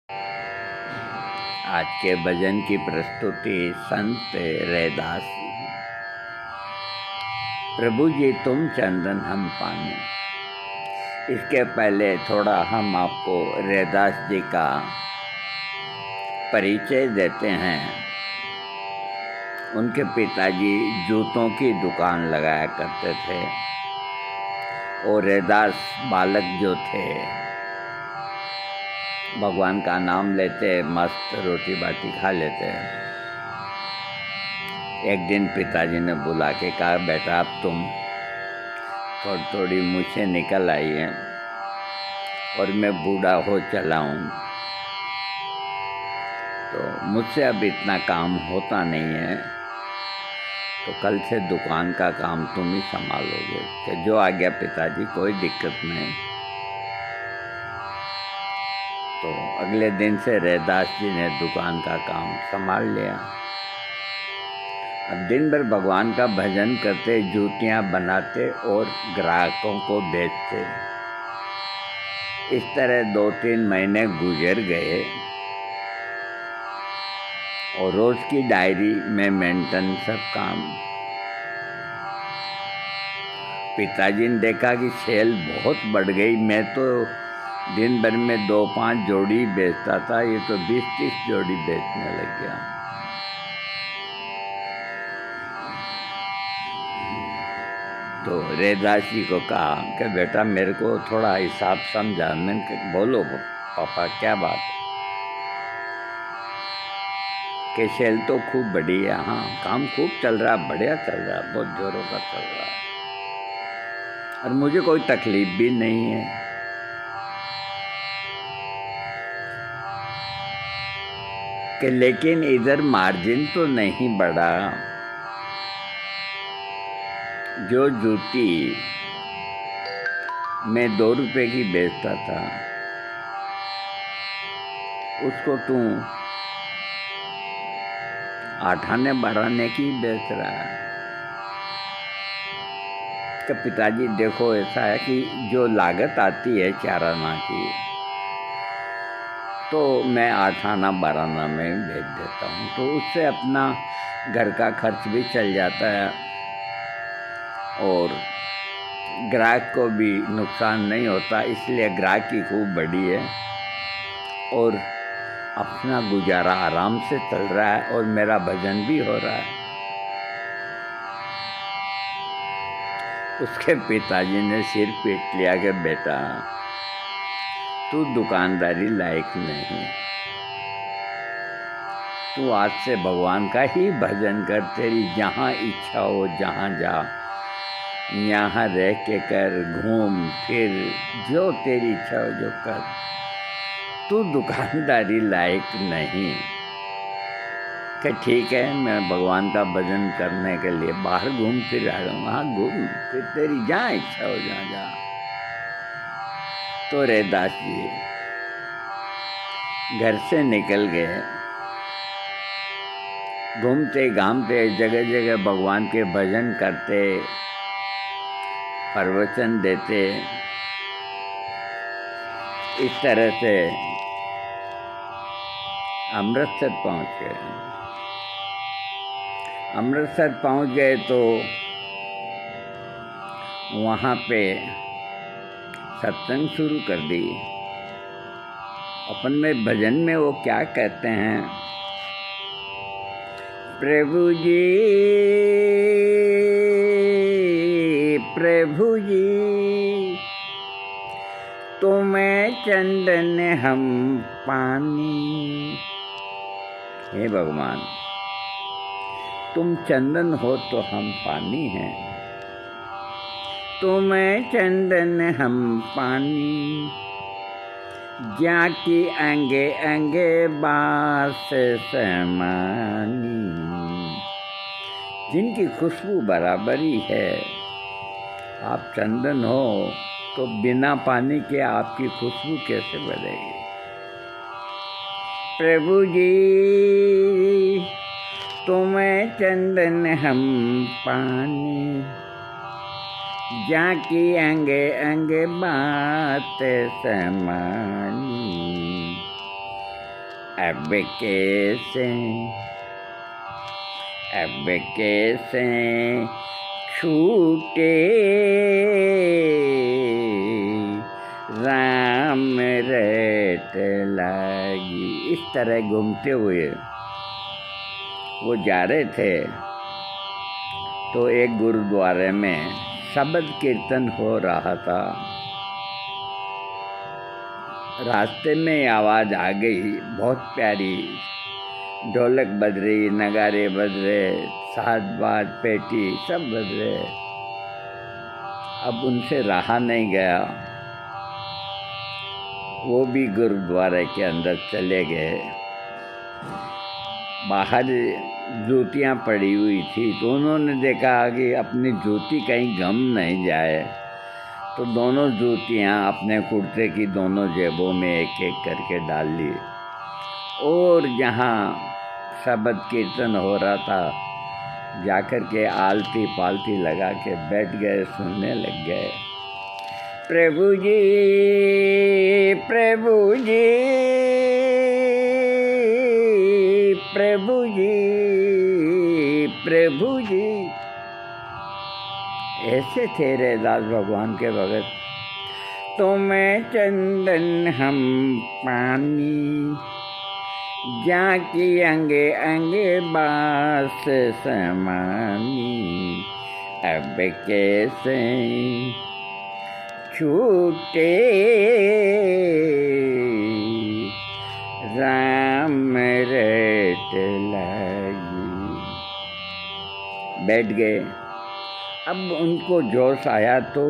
आज के भजन की प्रस्तुति संत रैदास। प्रभु जी तुम चंदन हम पानी। इसके पहले थोड़ा हम आपको रैदास जी का परिचय देते हैं। उनके पिताजी जूतों की दुकान लगाया करते थे और रैदास बालक जो थे भगवान का नाम लेते, मस्त रोटी बाटी खा लेते। एक दिन पिताजी ने बुला के कहा, बेटा अब तुम थोड़ी थोड़ी मुझसे निकल आई है और मैं बूढ़ा हो चला हूँ, तो मुझसे अब इतना काम होता नहीं है, तो कल से दुकान का काम तुम ही संभालोगे। कि जो आ गया पिताजी, कोई दिक्कत नहीं। तो अगले दिन से रैदास जी ने दुकान का काम संभाल लिया। अब दिन भर भगवान का भजन करते, जूतियाँ बनाते और ग्राहकों को बेचते। इस तरह 2-3 महीने गुजर गए और रोज की डायरी में मेंटेन सब काम। पिताजी ने देखा कि सेल बहुत बढ़ गई। मैं तो दिन भर में 2-5 जोड़ी बेचता था, ये तो 20-30 जोड़ी बेचने लग गया। तो रैदास जी को कहा कि बेटा मेरे को थोड़ा हिसाब समझा। मैंने बोलो पापा क्या बात है? कि सेल तो खूब बढ़ी है। हाँ, काम खूब चल रहा, बढ़िया चल रहा, बहुत जोरों का चल रहा है और मुझे कोई तकलीफ भी नहीं है। कि लेकिन इधर मार्जिन तो नहीं बढ़ा। जो जूती मैं 2 रुपए की बेचता था, उसको तू 8 आने 12 आने की बेच रहा है। कि पिताजी देखो, ऐसा है कि जो लागत आती है 4 आना की, तो मैं 8 आना 12 आना में बेच देता हूँ, तो उससे अपना घर का खर्च भी चल जाता है और ग्राहक को भी नुकसान नहीं होता। इसलिए ग्राहकी खूब बढ़ी है और अपना गुजारा आराम से चल रहा है और मेरा भजन भी हो रहा है। उसके पिताजी ने सिर पीट लिया कि बेटा तू दुकानदारी लायक नहीं, तू आज से भगवान का ही भजन कर। तेरी जहाँ इच्छा हो जहाँ जा, यहाँ रह के कर, घूम फिर, जो तेरी इच्छा हो जो कर। तू दुकानदारी लायक नहीं। कि ठीक है, मैं भगवान का भजन करने के लिए बाहर घूम फिर आ रहा हूँ। हाँ घूम फिर, तेरी जहाँ इच्छा हो जहाँ जा। तो रैदास जी घर से निकल गए, घूमते घामते जगह जगह भगवान के भजन करते, प्रवचन देते। इस तरह से अमृतसर पहुंच गए। अमृतसर पहुंच गए तो वहाँ पे सत्संग शुरू कर दी। अपन में भजन में वो क्या कहते हैं, प्रभु जी प्रभु जी तुम्हें चंदन हम पानी। हे भगवान, तुम चंदन हो तो हम पानी हैं। तुम्हें चंदन हम पानी, जाकी अंगे अंगे बास समानी। जिनकी खुशबू बराबरी है, आप चंदन हो तो बिना पानी के आपकी खुशबू कैसे बढ़ेगी? प्रभु जी तुम्हें चंदन हम पानी, जाकी अंगे अंगे बात समानी। अब कैसे छूटे राम रट लागी। इस तरह घूमते हुए वो जा रहे थे तो एक गुरुद्वारे में शब्द कीर्तन हो रहा था। रास्ते में आवाज़ आ गई बहुत प्यारी, ढोलक बज रही, नगारे बज रहे, साज बाज पेटी सब बज रहे। अब उनसे रहा नहीं गया, वो भी गुरुद्वारे के अंदर चले गए। बाहर जूतियाँ पड़ी हुई थी तो उन्होंने देखा कि अपनी जूती कहीं गम नहीं जाए, तो दोनों जूतियाँ अपने कुर्ते की दोनों जेबों में एक एक करके डाल ली और जहाँ शब्द कीर्तन हो रहा था जाकर के आलती पालती लगा के बैठ गए, सुनने लग गए। प्रभु जी प्रभु जी प्रभु जी प्रभु जी, ऐसे थे रैदास भगवान के भगत। तुम्हें चंदन हम पानी, जाकी अंगे अंगे बास समानी। अब कैसे छूटे राम रट लागी। बैठ गए। अब उनको जोश आया तो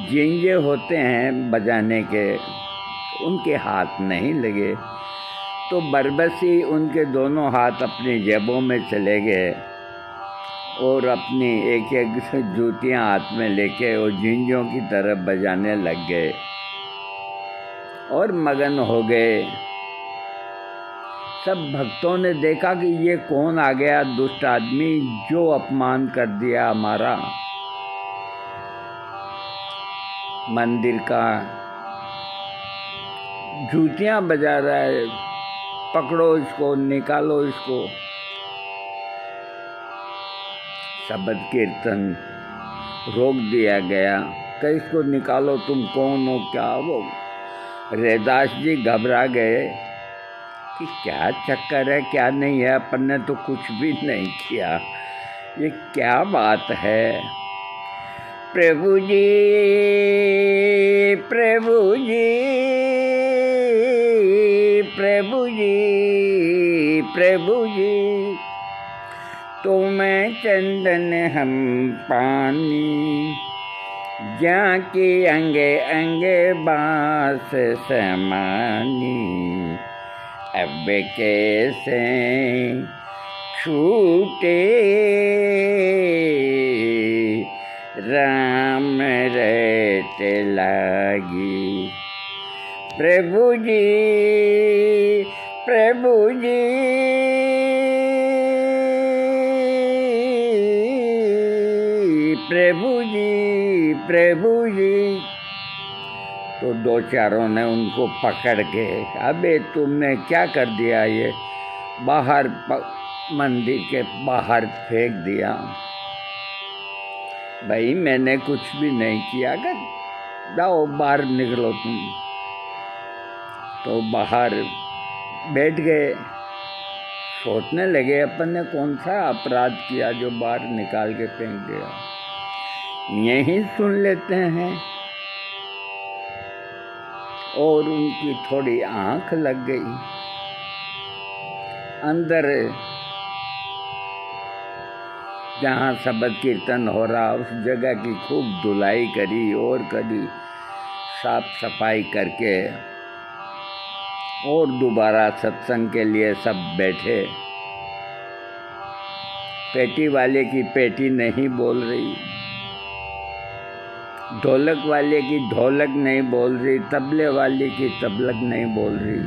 झिंझे होते हैं बजाने के, उनके हाथ नहीं लगे, तो बरबसी उनके दोनों हाथ अपनी जेबों में चले गए और अपनी एक एक जूतियाँ हाथ में लेके और झिंझों की तरफ बजाने लग गए और मगन हो गए। सब भक्तों ने देखा कि ये कौन आ गया दुष्ट आदमी जो अपमान कर दिया हमारा मंदिर का, जूतियाँ बजा रहा है, पकड़ो इसको, निकालो इसको। शब्द कीर्तन रोक दिया गया कि इसको निकालो, तुम कौन हो, क्या हो। रैदास जी घबरा गए कि क्या चक्कर है, क्या नहीं है, अपन ने तो कुछ भी नहीं किया, ये क्या बात है। प्रभु जी प्रभु जी प्रभु जी प्रभु जी, तुम्हें चंदन हम पानी, जाके अंगे अंगे बास समानी। अब कैसे छूटे राम रट लागी। प्रभु जी प्रभु जी प्रभु जी प्रभु जी। तो दो चारों ने उनको पकड़ के, अबे तुमने क्या कर दिया, ये बाहर मंदिर के बाहर फेंक दिया। भाई मैंने कुछ भी नहीं किया, कर जाओ बाहर निकलो तुम। तो बाहर बैठ गए, सोचने लगे अपन ने कौन सा अपराध किया जो बाहर निकाल के फेंक दिया, यहीं सुन लेते हैं। और उनकी थोड़ी आंख लग गई। अंदर जहाँ शब्द कीर्तन हो रहा उस जगह की खूब धुलाई करी और करी, साफ सफाई करके और दोबारा सत्संग के लिए सब बैठे। पेटी वाले की पेटी नहीं बोल रही, ढोलक वाले की ढोलक नहीं बोल रही, तबले वाले की तबलक नहीं बोल रही,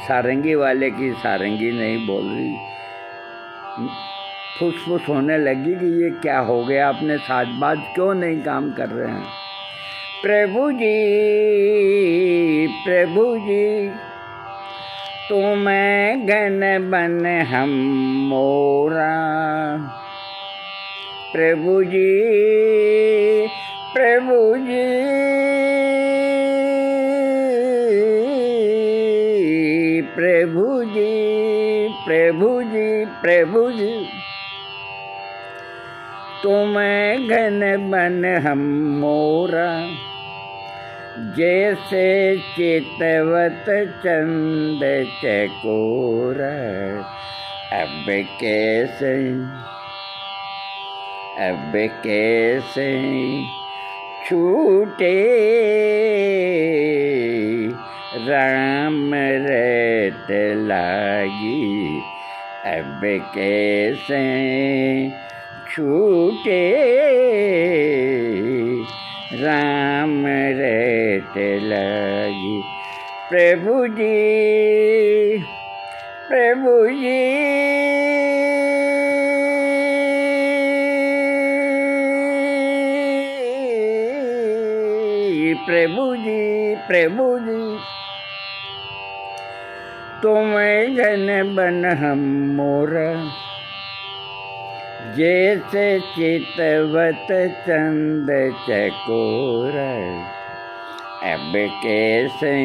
सारंगी वाले की सारंगी नहीं बोल रही। फुसफुस होने लगी कि ये क्या हो गया, अपने साजबाज क्यों नहीं काम कर रहे हैं। प्रभु जी प्रभु जी तुम्हें घन बन हम मोरा। प्रभु जी प्रभु जी प्रभु जी प्रभु जी प्रभु जी, तुम्हें घन बन हम मोरा। जैसे चितवत चंद चकोर, अब कैसे छूटे राम रट लागी। अब कैसे छूटे राम रट लागी। प्रभु जी प्रभु जी प्रभु जी प्रभु जी, तुम्हें घन बन हम मोरा। जैसे चितवत चंद चकोर, अब कैसे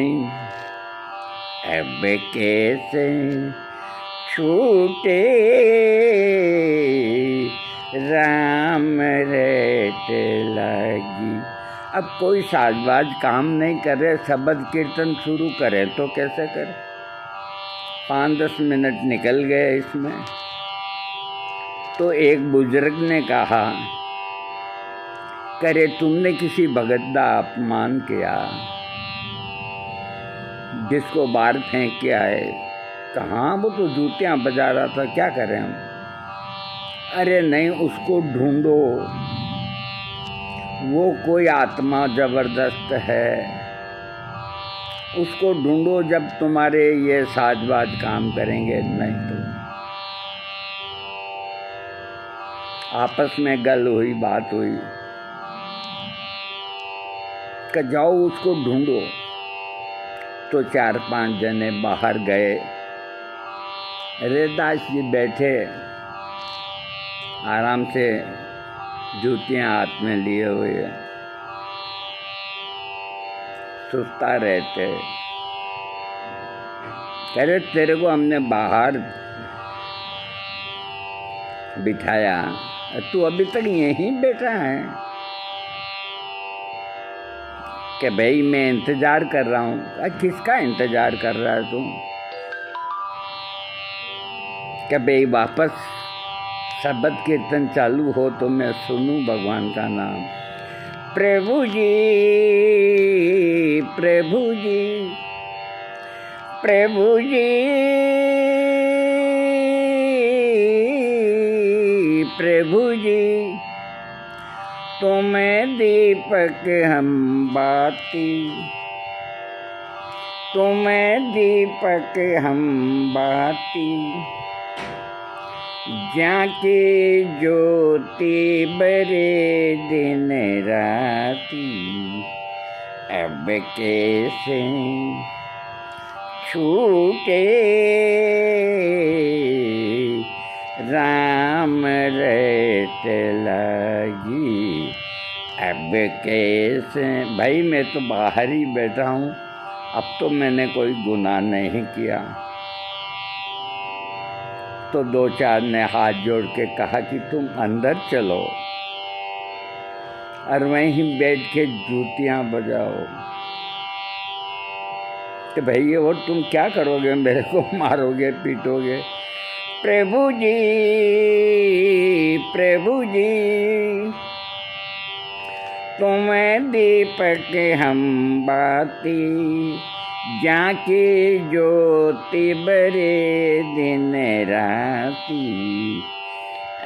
छूटे राम रट लागी। अब कोई साजबाज काम नहीं करे, शब्द कीर्तन शुरू करे तो कैसे करे? 5-10 मिनट निकल गए इसमें। तो एक बुजुर्ग ने कहा, करे तुमने किसी भगत का अपमान किया, जिसको बाहर फेंक के आए। कहाँ, वो तो जूतियाँ बजा रहा था, क्या करें हम? अरे नहीं, उसको ढूंढो, वो कोई आत्मा जबरदस्त है, उसको ढूंढो जब तुम्हारे ये साजबाज काम करेंगे। नहीं तो आपस में गल हुई, बात हुई कि जाओ उसको ढूंढो। तो 4-5 जने बाहर गए। रैदास जी बैठे आराम से, जूतियां हाथ में लिए हुए, सुस्ता रहते। कह रहे तेरे को हमने बाहर बिठाया, तू अभी तक यहीं बैठा है? कि भाई मैं इंतजार कर रहा हूँ। किसका इंतजार कर रहा है तू? कि भाई वापस शब्द कीर्तन चालू हो तो मैं सुनूं भगवान का नाम। प्रभु जी प्रभु जी प्रभु जी प्रभु जी, तुम्हें दीपक हम बाती। तुम्हें दीपक हम बाती, जाके ज्योति बरे दिन राती। अब कैसे छूटे राम रट लागी। अब कैसे, भाई मैं तो बाहर ही बैठा हूँ, अब तो मैंने कोई गुनाह नहीं किया। तो 2-4 ने हाथ जोड़ के कहा कि तुम अंदर चलो और वहीं बैठ के जूतियां बजाओ। तो भैया और तुम क्या करोगे? मेरे को मारोगे, पीटोगे? प्रभु जी प्रभु जी, तुम्हें दीपक हम बाती। जाके ज्योति बरे दिन राती।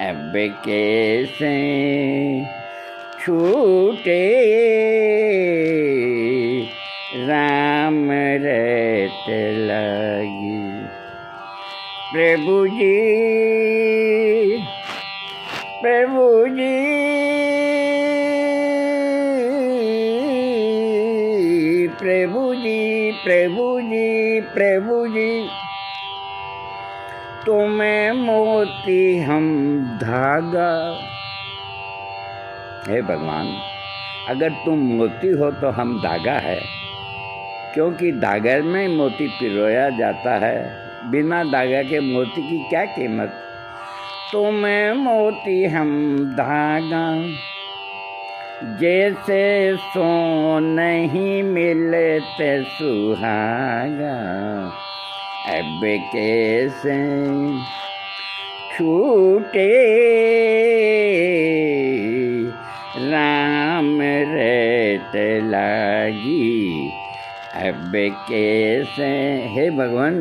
अब कैसे छूटे राम रट लागी। प्रभु जी प्रभु जी प्रभु जी प्रभु जी प्रभु जी। तुम्हें मोती हम धागा। हे भगवान, अगर तुम मोती हो तो हम धागा है, क्योंकि धागे में मोती पिरोया जाता है। बिना धागा के मोती की क्या कीमत। तुम्हें मोती हम धागा, जैसे सो नहीं मिलते सुहागा। अब कैसे छूटे राम रेत लागी। अब कैसे। हे भगवान,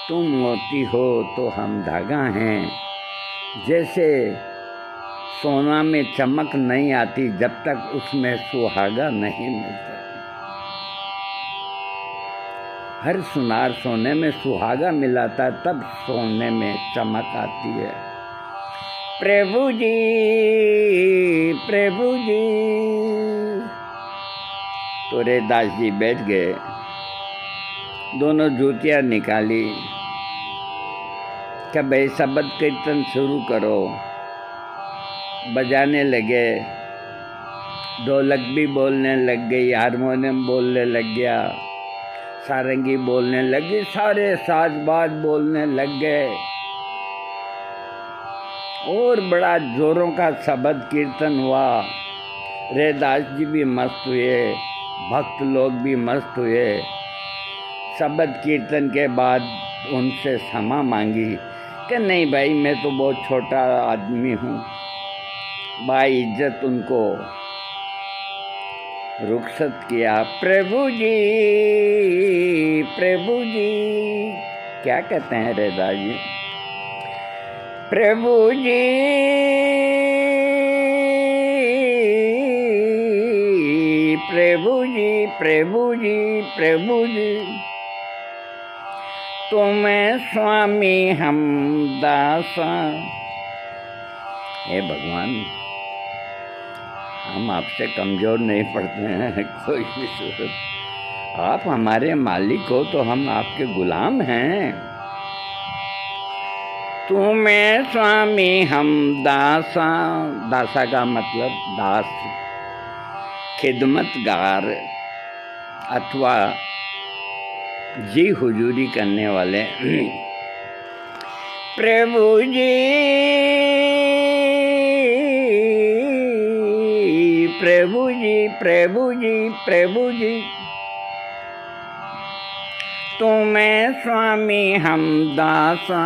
तुम मोती हो तो हम धागा हैं। जैसे सोना में चमक नहीं आती जब तक उसमें सुहागा नहीं मिलता। हर सुनार सोने में सुहागा मिलाता, तब सोने में चमक आती है। प्रभु जी, प्रभु जी। तो रेदास जी बैठ गए, दोनों जूतियाँ निकाली कि भाई शब्द कीर्तन शुरू करो। बजाने लगे, ढोलक भी बोलने लग गई, हारमोनियम बोलने लग गया, सारंगी बोलने लगी, सारे साजबाज बोलने लग गए और बड़ा जोरों का शब्द कीर्तन हुआ। रेदास जी भी मस्त हुए, भक्त लोग भी मस्त हुए। शब्द कीर्तन के बाद उनसे क्षमा मांगी कि नहीं भाई, मैं तो बहुत छोटा आदमी हूँ। भाई इज्जत उनको रुखसत किया। प्रभु जी, प्रभु जी। क्या कहते हैं रेदास जी? प्रभु जी, प्रभु जी, प्रभु जी, प्रभु जी। तुम्हें स्वामी हम दासा। हे भगवान, हम आपसे कमजोर नहीं पड़ते हैं कोई भी सूरत। आप हमारे मालिक हो तो हम आपके गुलाम हैं। तुम्हें स्वामी हम दासा। दासा का मतलब दास, खिदमतगार अथवा जी हुजूरी करने वाले। प्रभु जी, प्रभु जी, प्रभु जी, प्रभु जी। तुम्हें स्वामी हम दासा,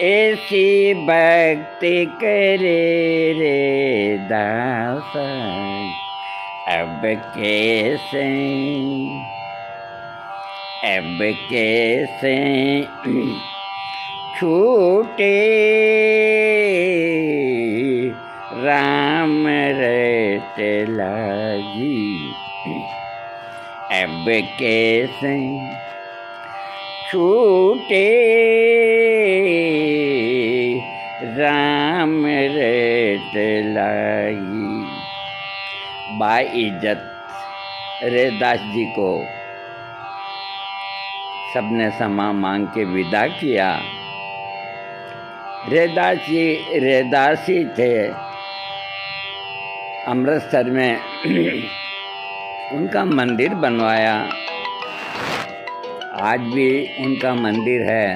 ऐसी भक्ति करे रे दासा। अब कैसे, अब कैसे छूटे राम रट लागी। अब कैसे छूटे राम रट लागी। बाइज्जत रेदास जी को सबने क्षमा मांग के विदा किया। रेदास जी थे अमृतसर में उनका मंदिर बनवाया। आज भी उनका मंदिर है।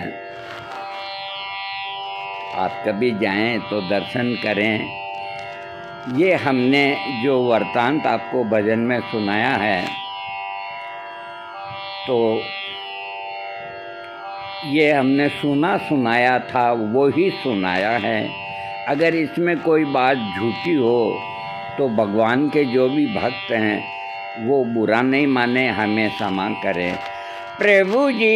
आप कभी जाएं तो दर्शन करें। ये हमने जो वृत्तांत आपको भजन में सुनाया है, तो ये हमने सुनाया था, वो ही सुनाया है। अगर इसमें कोई बात झूठी हो तो भगवान के जो भी भक्त हैं वो बुरा नहीं माने, हमें क्षमा करें। प्रभु जी,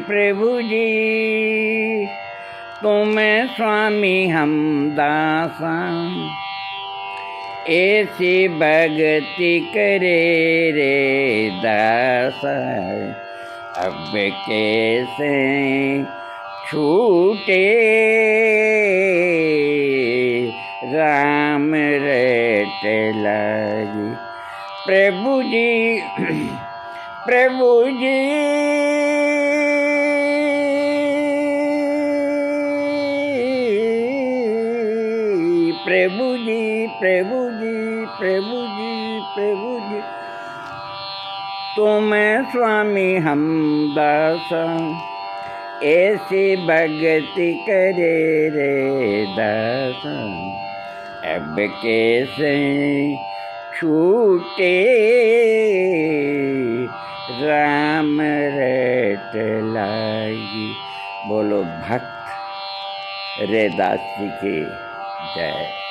प्रभु जी। तुम्हें स्वामी हम दासा, ऐसी भक्ति करे रे दासा। अब कैसे छूटे राम रट लागी। प्रभु जी, प्रभु जी। प्रभु जी प्रभु जी प्रभु जी प्रभु जी, तुम स्वामी हम दास, ऐसी भक्ति करे रे दास। अब कैसे छूटे राम रट लागी। बोलो भक्त रैदास जी की जय।